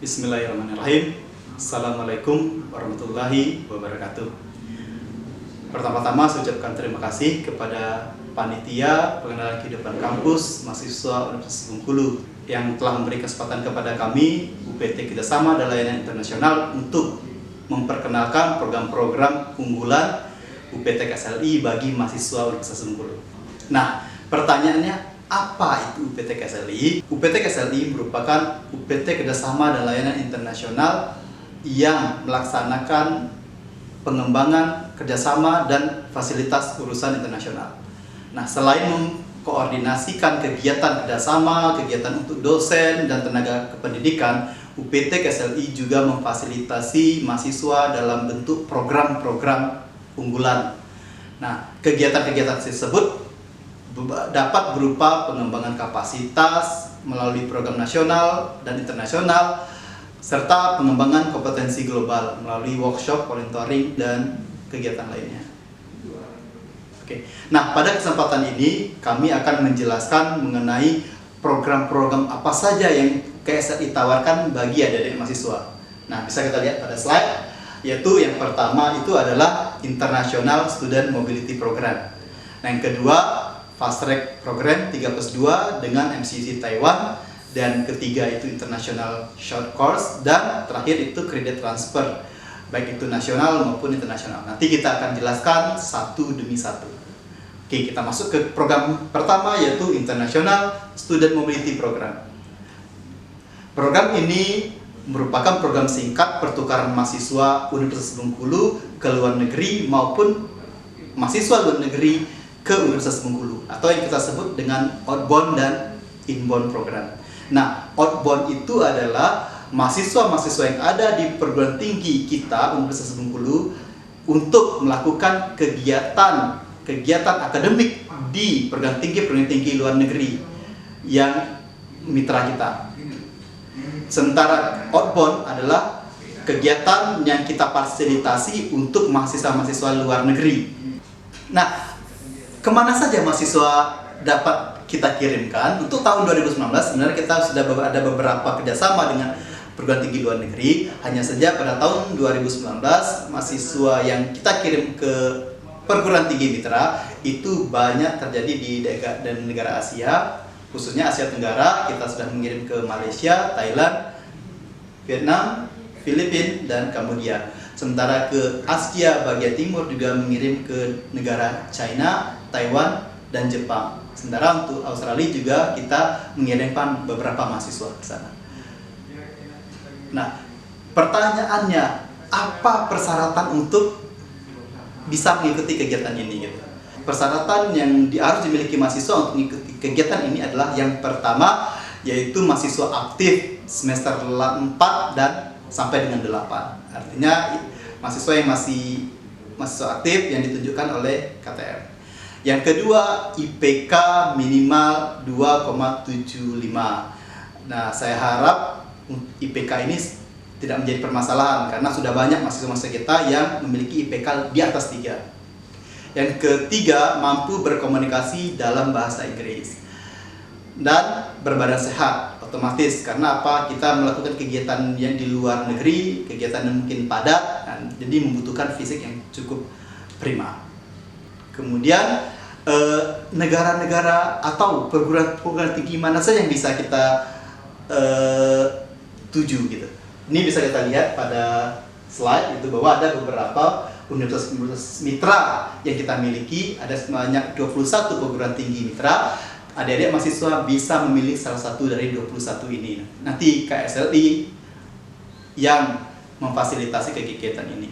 Bismillahirrahmanirrahim. Assalamualaikum warahmatullahi wabarakatuh. Pertama-tama saya ucapkan terima kasih kepada Panitia Pengenalan Kehidupan Kampus Mahasiswa Universitas Bengkulu yang telah memberi kesempatan kepada kami UPT Kerjasama dan Layanan Internasional untuk memperkenalkan program-program unggulan UPT KSLI bagi mahasiswa Universitas Bengkulu. Nah, pertanyaannya, apa itu UPT KSLI? UPT KSLI merupakan UPT Kerjasama dan Layanan Internasional yang melaksanakan pengembangan kerjasama dan fasilitas urusan internasional. Nah, selain mengkoordinasikan kegiatan kerjasama, kegiatan untuk dosen dan tenaga kependidikan, UPT KSLI juga memfasilitasi mahasiswa dalam bentuk program-program unggulan. Nah, kegiatan-kegiatan tersebut dapat berupa pengembangan kapasitas melalui program nasional dan internasional, serta pengembangan kompetensi global melalui workshop, volunteering, dan kegiatan lainnya. Oke. Nah, pada kesempatan ini kami akan menjelaskan mengenai program-program apa saja yang KSLI tawarkan bagi adik-adik mahasiswa. Nah, bisa kita lihat pada slide, yaitu yang pertama itu adalah International Student Mobility Program. Nah, yang kedua Fast Track Program 3+2 dengan MCC Taiwan, dan ketiga itu International Short Course, dan terakhir itu Credit Transfer, baik itu nasional maupun internasional. Nanti kita akan jelaskan satu demi satu. Oke, kita masuk ke program pertama, yaitu International Student Mobility Program. Program ini merupakan program singkat pertukaran mahasiswa Universitas Bengkulu ke luar negeri maupun mahasiswa luar negeri ke Universitas Bengkulu, atau yang kita sebut dengan outbound dan inbound program. Nah, outbound itu adalah mahasiswa-mahasiswa yang ada di perguruan tinggi kita Universitas Bengkulu untuk melakukan kegiatan akademik di perguruan tinggi luar negeri yang mitra kita. Sementara outbound adalah kegiatan yang kita fasilitasi untuk mahasiswa-mahasiswa luar negeri. Nah, kemana saja mahasiswa dapat kita kirimkan? Untuk tahun 2019 sebenarnya kita sudah ada beberapa kerjasama dengan perguruan tinggi luar negeri. Hanya saja pada tahun 2019 mahasiswa yang kita kirim ke perguruan tinggi mitra itu banyak terjadi di negara Asia, khususnya Asia Tenggara. Kita sudah mengirim ke Malaysia, Thailand, Vietnam, Filipina, dan Kamboja. Sementara ke Asia bagian timur juga mengirim ke negara China, Taiwan, dan Jepang. Sementara untuk Australia juga kita mengirimkan beberapa mahasiswa ke sana. Nah, pertanyaannya, apa persyaratan untuk bisa mengikuti kegiatan ini? Gitu. Persyaratan yang harus dimiliki mahasiswa untuk mengikuti kegiatan ini adalah yang pertama, yaitu mahasiswa aktif semester 4 dan sampai dengan 8. Artinya mahasiswa yang masih mahasiswa aktif yang ditunjukkan oleh KTM. Yang kedua, IPK minimal 2,75. Nah, saya harap IPK ini tidak menjadi permasalahan karena sudah banyak mahasiswa-mahasiswa kita yang memiliki IPK di atas 3. Yang ketiga, mampu berkomunikasi dalam bahasa Inggris dan berbadan sehat otomatis. Karena apa? Kita melakukan kegiatan yang di luar negeri, kegiatan yang mungkin padat, jadi membutuhkan fisik yang cukup prima. Kemudian negara-negara atau perguruan tinggi mana saja yang bisa kita tuju gitu. Ini bisa kita lihat pada slide itu bahwa ada beberapa universitas mitra yang kita miliki, ada sebanyak 21 perguruan tinggi mitra. Adik-adik mahasiswa bisa memilih salah satu dari 21 ini. Nanti KSLI yang memfasilitasi kegiatan ini.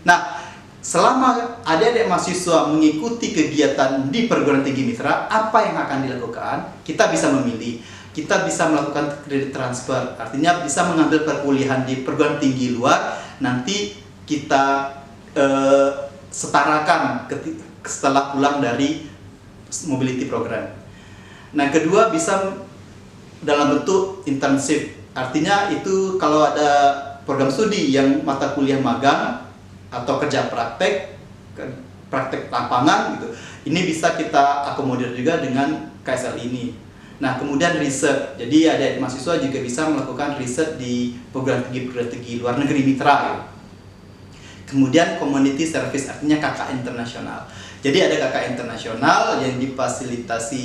Nah, selama adik-adik mahasiswa mengikuti kegiatan di perguruan tinggi mitra, apa yang akan dilakukan? Kita bisa memilih. Kita bisa melakukan kredit transfer, artinya bisa mengambil perkuliahan di perguruan tinggi luar. Nanti kita setarakan setelah pulang dari mobility program. Nah, kedua bisa dalam bentuk internship. Artinya itu kalau ada program studi yang mata kuliah magang atau kerja praktek lapangan gitu. Ini bisa kita akomodir juga dengan KSL ini. Nah, kemudian riset. Jadi adik mahasiswa juga bisa melakukan riset di program strategi luar negeri mitra ya. Kemudian community service, artinya KKN internasional. Jadi ada KKN internasional yang difasilitasi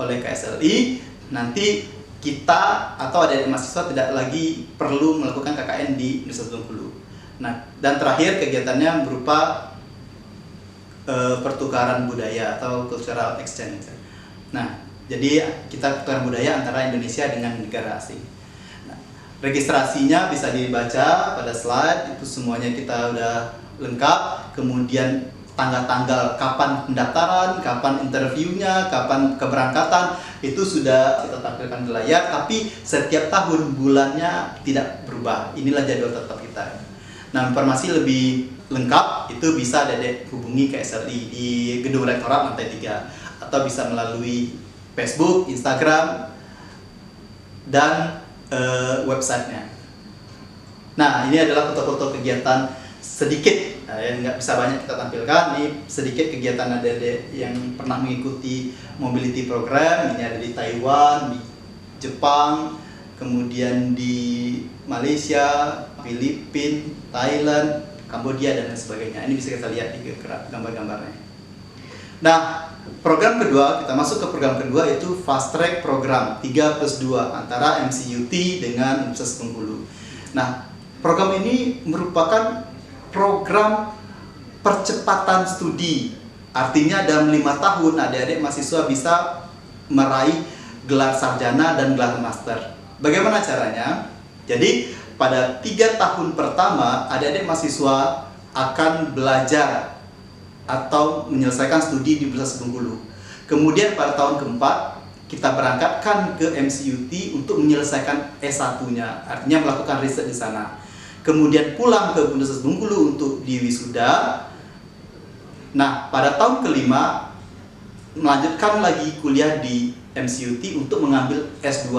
oleh KSLI. Nanti kita atau adik mahasiswa tidak lagi perlu melakukan KKN di Universitas Bengkulu. Nah, dan terakhir kegiatannya berupa pertukaran budaya atau cultural exchange. Nah, jadi kita pertukaran budaya antara Indonesia dengan negara asing. Nah, registrasinya bisa dibaca pada slide, itu semuanya kita udah lengkap. Kemudian tanggal-tanggal kapan pendaftaran, kapan interviewnya, kapan keberangkatan, itu sudah kita tampilkan di layar. Tapi setiap tahun bulannya tidak berubah. Inilah jadwal tetap kita. Nah, informasi lebih lengkap itu bisa Dedek hubungi KSLI di Gedung Rektorat lantai 3 atau bisa melalui Facebook, Instagram, dan websitenya. Nah, ini adalah foto-foto kegiatan sedikit, yang nggak bisa banyak kita tampilkan. Ini sedikit kegiatan adik-adik yang pernah mengikuti mobility program. Ini ada di Taiwan, di Jepang, kemudian di Malaysia, Filipina, Thailand, Kambodia, dan lain sebagainya. Ini bisa kita lihat di gambar-gambarnya. Nah, program kedua, kita masuk ke program kedua, yaitu Fast Track Program 3+2 antara MCUT dengan Universitas Bengkulu. Nah, program ini merupakan program percepatan studi. Artinya dalam 5 tahun adik-adik mahasiswa bisa meraih gelar sarjana dan gelar master. Bagaimana caranya? Jadi pada 3 tahun pertama adik-adik mahasiswa akan belajar atau menyelesaikan studi di Universitas Bengkulu. Kemudian pada tahun keempat kita berangkatkan ke MCUT untuk menyelesaikan S1-nya, artinya melakukan riset di sana. Kemudian pulang ke Universitas Bengkulu untuk diwisuda. Nah, pada tahun kelima melanjutkan lagi kuliah di MCUT untuk mengambil S2.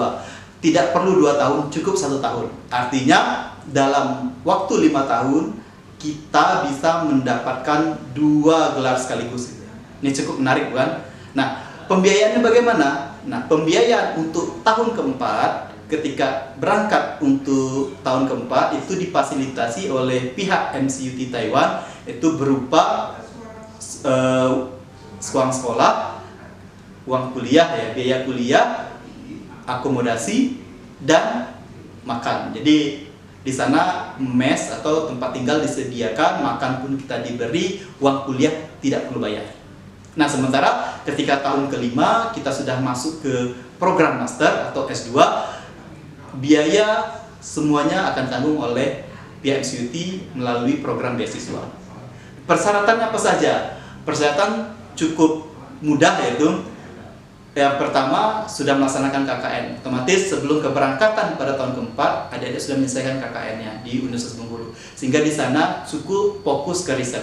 Tidak perlu 2 tahun, cukup 1 tahun. Artinya dalam waktu 5 tahun kita bisa mendapatkan 2 gelar sekaligus. Ini cukup menarik, bukan? Nah, pembiayaannya bagaimana? Nah, pembiayaan untuk tahun keempat, ketika berangkat untuk tahun keempat itu difasilitasi oleh pihak MCUT Taiwan, itu berupa uang sekolah, uang kuliah ya, biaya kuliah, akomodasi, dan makan. Jadi di sana mes atau tempat tinggal disediakan, makan pun kita diberi, uang kuliah tidak perlu bayar. Nah, sementara ketika tahun kelima kita sudah masuk ke program master atau S2, biaya semuanya akan tanggung oleh pihak MCUT melalui program beasiswa. Persyaratannya apa saja? Persyaratan cukup mudah, yaitu yang pertama sudah melaksanakan KKN. Otomatis sebelum keberangkatan pada tahun keempat, adik-adik sudah menyelesaikan KKN-nya di Universitas Bengkulu. Sehingga di sana cukup fokus ke riset.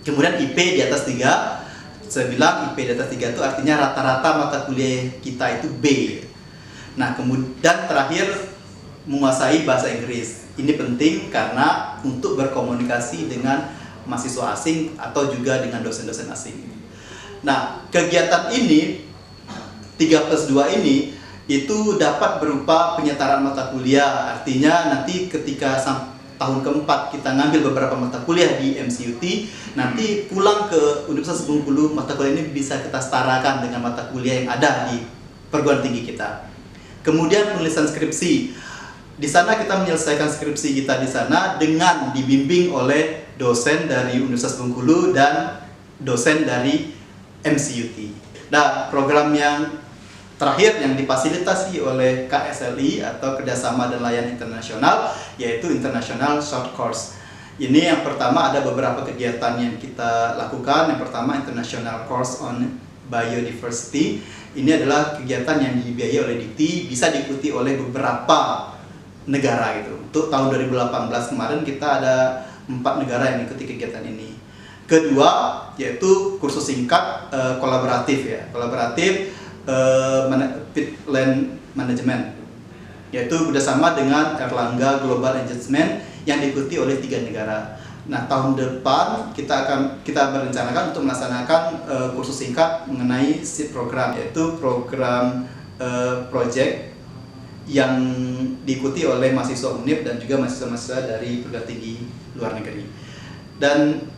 Kemudian IP di atas 3. Saya bilang IP di atas 3 itu artinya rata-rata mata kuliah kita itu B. Nah, kemudian terakhir menguasai bahasa Inggris. Ini penting karena untuk berkomunikasi dengan mahasiswa asing atau juga dengan dosen-dosen asing. Nah, kegiatan ini 3+2 ini itu dapat berupa penyetaraan mata kuliah. Artinya nanti ketika tahun keempat kita ngambil beberapa mata kuliah di MCUT, nanti pulang ke Universitas Bengkulu, mata kuliah ini bisa kita setarakan dengan mata kuliah yang ada di perguruan tinggi kita. Kemudian penulisan skripsi. Di sana kita menyelesaikan skripsi kita di sana dengan dibimbing oleh dosen dari Universitas Bengkulu dan dosen dari MCUT. Nah, program yang terakhir yang difasilitasi oleh KSLI atau Kerjasama dan Layanan Internasional, yaitu International Short Course. Ini yang pertama ada beberapa kegiatan yang kita lakukan. Yang pertama International Course on Biodiversity. Ini adalah kegiatan yang dibiayai oleh DIKTI, bisa diikuti oleh beberapa negara gitu. Untuk tahun 2018 kemarin kita ada 4 negara yang mengikuti kegiatan ini. Kedua yaitu kursus singkat kolaboratif ya, kolaboratif Peatland Management, yaitu bersama dengan Erlangga Global Engagement yang diikuti oleh 3 negara. Nah, tahun depan kita berencanakan untuk melaksanakan kursus singkat mengenai SEED program, yaitu program project yang diikuti oleh mahasiswa UNIP dan juga mahasiswa-mahasiswa dari perguruan tinggi luar negeri. Dan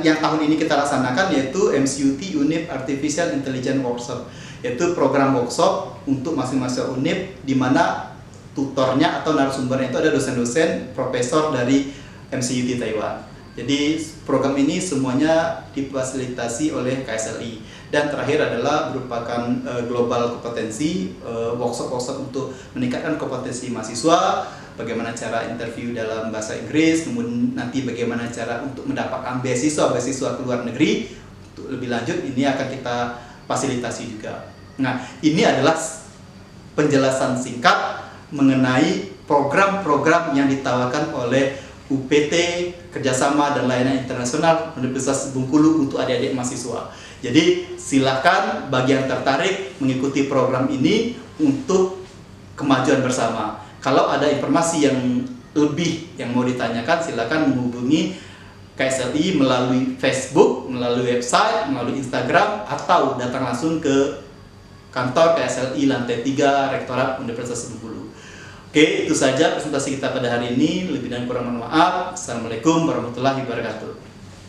yang tahun ini kita laksanakan yaitu MCUT UNIP Artificial Intelligence Workshop, yaitu program workshop untuk mahasiswa UNIP di mana tutornya atau narasumbernya itu ada dosen-dosen profesor dari MCUT Taiwan. Jadi program ini semuanya difasilitasi oleh KSLI. Dan terakhir adalah merupakan global kompetensi, workshop-workshop untuk meningkatkan kompetensi mahasiswa, bagaimana cara interview dalam bahasa Inggris, kemudian nanti bagaimana cara untuk mendapatkan beasiswa ke luar negeri. Untuk lebih lanjut ini akan kita fasilitasi juga. Nah, ini adalah penjelasan singkat mengenai program-program yang ditawarkan oleh UPT Kerjasama dan Layanan Internasional Universitas Bengkulu untuk adik-adik mahasiswa. Jadi silakan bagi yang tertarik mengikuti program ini untuk kemajuan bersama. Kalau ada informasi yang lebih yang mau ditanyakan, silakan menghubungi KSLI melalui Facebook, melalui website, melalui Instagram, atau datang langsung ke kantor KSLI lantai 3 Rektorat Universitas Bengkulu. Oke, itu saja presentasi kita pada hari ini. Lebih dan kurang mohon maaf. Assalamualaikum warahmatullahi wabarakatuh.